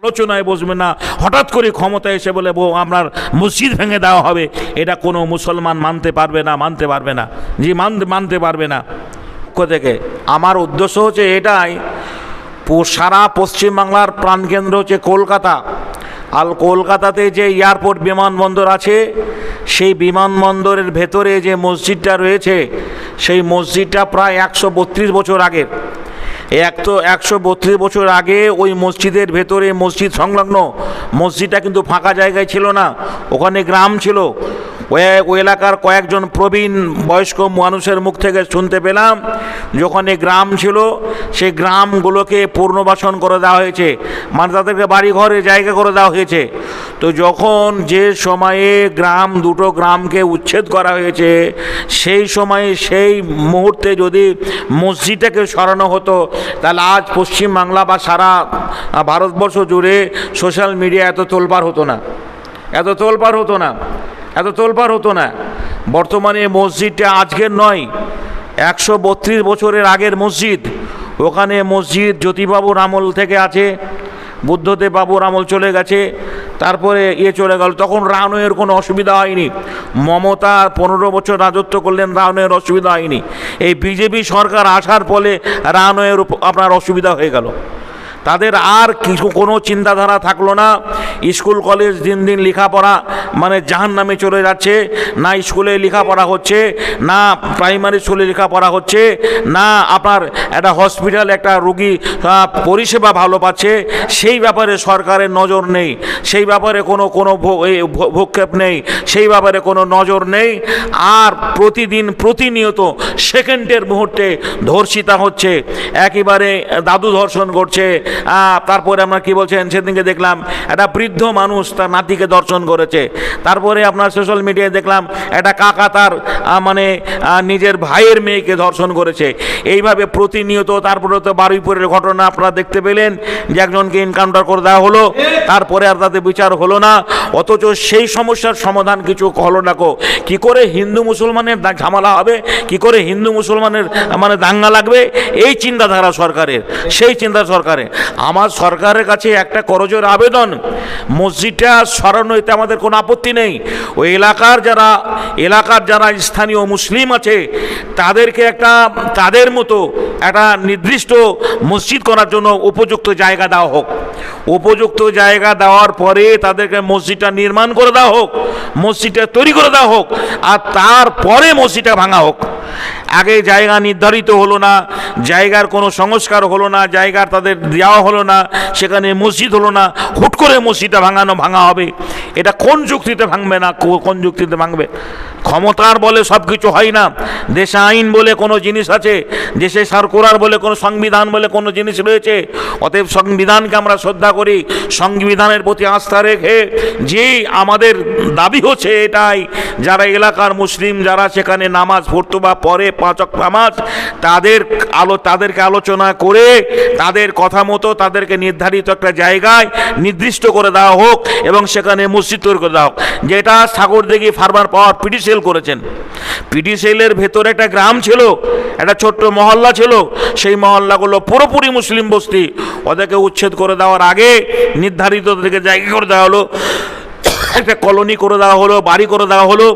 আলোচনায় বসবে না, হঠাৎ করে ক্ষমতায় এসে বলে আপনার মসজিদ ভেঙে দেওয়া হবে, এটা কোনো মুসলমান মানতে পারবে না, জি মানতে পারবে না। থেকে আমার উদ্দেশ্য হচ্ছে এটাই, সারা পশ্চিমবাংলার প্রাণকেন্দ্র হচ্ছে কলকাতা, আর কলকাতাতে যে এয়ারপোর্ট বিমানবন্দর আছে, সেই বিমানবন্দরের ভেতরে যে মসজিদটা রয়েছে, সেই মসজিদটা প্রায় 132 বছর আগের। 132 বছর আগে ওই মসজিদের ভেতরে, মসজিদ সংলগ্ন মসজিদটা কিন্তু ফাঁকা জায়গায় ছিল না, ওখানে গ্রাম ছিল। ওই এলাকার কয়েকজন প্রবীণ বয়স্ক মানুষের মুখ থেকে শুনতে পেলাম, যখন গ্রাম ছিল সেই গ্রামগুলোকে পুনর্বাসন করে দেওয়া হয়েছে, মানে তাদেরকে বাড়ি ঘরে জায়গা করে দেওয়া হয়েছে। তো যখন যে সময়ে দুটো গ্রামকে উচ্ছেদ করা হয়েছে, সেই সময়ে সেই মুহূর্তে যদি মসজিদটাকে সরানো হতো, তাহলে আজ পশ্চিমবাংলা বা সারা ভারতবর্ষ জুড়ে সোশ্যাল মিডিয়া এত তোলপাড় হতো না। বর্তমানে মসজিদটা আজকের নয়, 132 বছরের আগের মসজিদ। ওখানে মসজিদ জ্যোতিবাবুর আমল থেকে আছে, বুদ্ধদেব বাবুর আমল চলে গেছে, তারপরে চলে গেল। তখন রানওয়ের কোনো অসুবিধা হয়নি, মমতা 15 বছর রাজত্ব করলেন, রানওয়ের অসুবিধা হয়নি। এই বিজেপি সরকার আসার ফলে রানওয়ের আপনার অসুবিধা হয়ে গেল। তাদের আর কোনো চিন্তাধারা থাকলো না। স্কুল কলেজ দিন দিন লেখাপড়া মানে জাহান্নামে চলে যাচ্ছে, না স্কুলে লেখাপড়া হচ্ছে, না প্রাইমারি স্কুলে লেখাপড়া হচ্ছে, না আপনার একটা হসপিটাল একটা রোগী পরিষেবা ভালো পাচ্ছে, সেই ব্যাপারে সরকারের নজর নেই, সেই ব্যাপারে কোনো ভূক্ষেপ নেই, সেই ব্যাপারে কোনো নজর নেই। আর প্রতিনিয়ত সেকেন্ডের মুহূর্তে ধর্ষিতা হচ্ছে, একেবারে দাদু ধর্ষণ করছে। তারপরে আমরা কি বলছেন, সেদিনকে দেখলাম একটা বৃদ্ধ মানুষ তার নাতিকে ধর্ষণ করেছে। তারপরে আপনার সোশ্যাল মিডিয়ায় দেখলাম একটা কাকা তার মানে নিজের ভাইয়ের মেয়েকে ধর্ষণ করেছে। এইভাবে প্রতিনিয়ত। তারপরে তো বারুইপুরের ঘটনা আপনারা দেখতে পেলেন, যে একজনকে এনকাউন্টার করে দেওয়া হলো, তারপরে আর তাদের বিচার হলো না। অথচ সেই সমস্যার সমাধান কিছু হলো না। কি করে হিন্দু মুসলমানের ঝামেলা হবে, কি করে হিন্দু মুসলমানের মানে দাঙ্গা লাগবে, এই চিন্তাধারা সরকারের, সেই চিন্তা সরকারের। আমার সরকারের কাছে একটা করজোর আবেদন, মসজিদটা সরানো এতে আমাদের কোনো আপত্তি নেই। ওই এলাকার যারা স্থানীয় মুসলিম আছে, তাদেরকে তাদের মতো একটা নির্দিষ্ট মসজিদ করার জন্য উপযুক্ত জায়গা দেওয়া হোক। উপযুক্ত জায়গা দেওয়ার পরে তাদেরকে মসজিদটা নির্মাণ করে দেওয়া হোক, মসজিদটা তৈরি করে দেওয়া হোক, আর তারপরে মসজিদটা ভাঙা হোক। আগে জায়গা নির্ধারিত হলো না, জায়গার কোনো সংস্কার হলো না, জায়গার তাদের দেওয়া হলো না, সেখানে মসজিদ হলো না, হুট করে মসজিদটা ভাঙা হবে। এটা কোন যুক্তিতে ভাঙবে না, কোন যুক্তিতে ভাঙবে? ক্ষমতার বলে সব কিছু হয় না। দেশে আইন বলে কোনো জিনিস আছে, দেশে সার্কুলার বলে কোনো সংবিধান বলে কোনো জিনিস রয়েছে। অতএব সংবিধানকে আমরা শ্রদ্ধা করি, সংবিধানের প্রতি আস্থা রেখে যে আমাদের দাবি হচ্ছে এটাই, যারা এলাকার মুসলিম যারা সেখানে নামাজ পড়তো বা পরে 5 ওয়াক্ত নামাজ, তাদেরকে আলোচনা করে তাদের কথা মতো তাদেরকে নির্ধারিত একটা জায়গায় নির্দিষ্ট করে দেওয়া হোক এবং সেখানে মসজিদ তৈরি করে দেওয়া হোক। যেটা সাগরদিঘি ফার্মার পাওয়ার পিটিসেল করেছেন। পিটিসেলের ভেতরে একটা গ্রাম ছিল, একটা ছোট্ট মহল্লা ছিল, সেই মহল্লাগুলো পুরোপুরি মুসলিম বস্তি। ওদেরকে উচ্ছেদ করে দেওয়ার আগে নির্ধারিত ওদেরকে জায়গা করে দেওয়া হলো, একটা কলোনি করে দেওয়া হলো, বাড়ি করে দেওয়া হলো,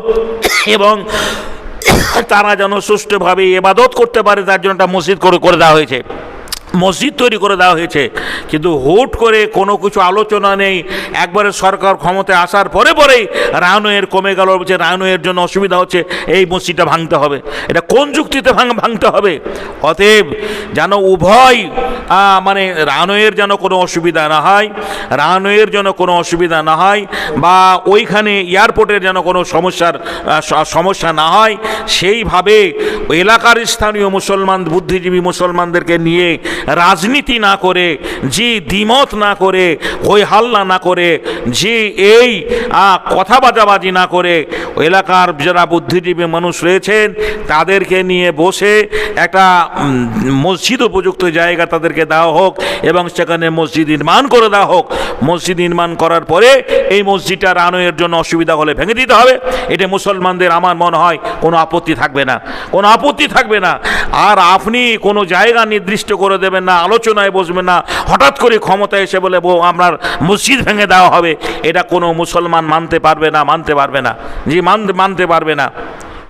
এবং তারা যেন সুষ্ঠুভাবে ইবাদত করতে পারে তার জন্য একটা মসজিদ করে দেওয়া হয়েছে, মসজিদ তৈরি করে দেওয়া হয়েছে। কিন্তু হুট করে কোনো কিছু আলোচনা নেই। একবারে সরকার ক্ষমতায় আসার পরেই রানওয়ের কমে গেল, যে রানওয়ের জন্য অসুবিধা হচ্ছে, এই মসজিদটা ভাঙতে হবে। এটা কোন যুক্তিতে ভাঙতে হবে? অতএব যেন উভয় মানে রানওয়ের যেন কোনো অসুবিধা না হয়, বা ওইখানে এয়ারপোর্টের যেন কোনো সমস্যা না হয়, সেইভাবে এলাকার স্থানীয় বুদ্ধিজীবী মুসলমানদেরকে নিয়ে রাজনীতি না করে, যে দ্বিমত না করে, হই হাল্লা না করে, যে এই কথা বাজাবাজি না করে, এলাকার যারা বুদ্ধিজীবী মানুষ রয়েছেন তাদেরকে নিয়ে বসে একটা মসজিদ উপযুক্ত জায়গা তাদেরকে দেওয়া হোক এবং সেখানে মসজিদ নির্মাণ করে দেওয়া হোক। মসজিদ নির্মাণ করার পরে এই মসজিদটা রানওয়ের জন্য অসুবিধা হলে ভেঙে দিতে হবে। এটা মুসলমানদের আমার মনে হয় কোনো আপত্তি থাকবে না। আর আপনি কোনো জায়গা নির্দিষ্ট করে দেবেন দেবেন না, আলোচনায় বসবেন না, হঠাৎ করে ক্ষমতায় এসে বলে আপনার মসজিদ ভেঙে দেওয়া হবে, এটা কোনো মুসলমান মানতে পারবে না, জি মানতে পারবে না।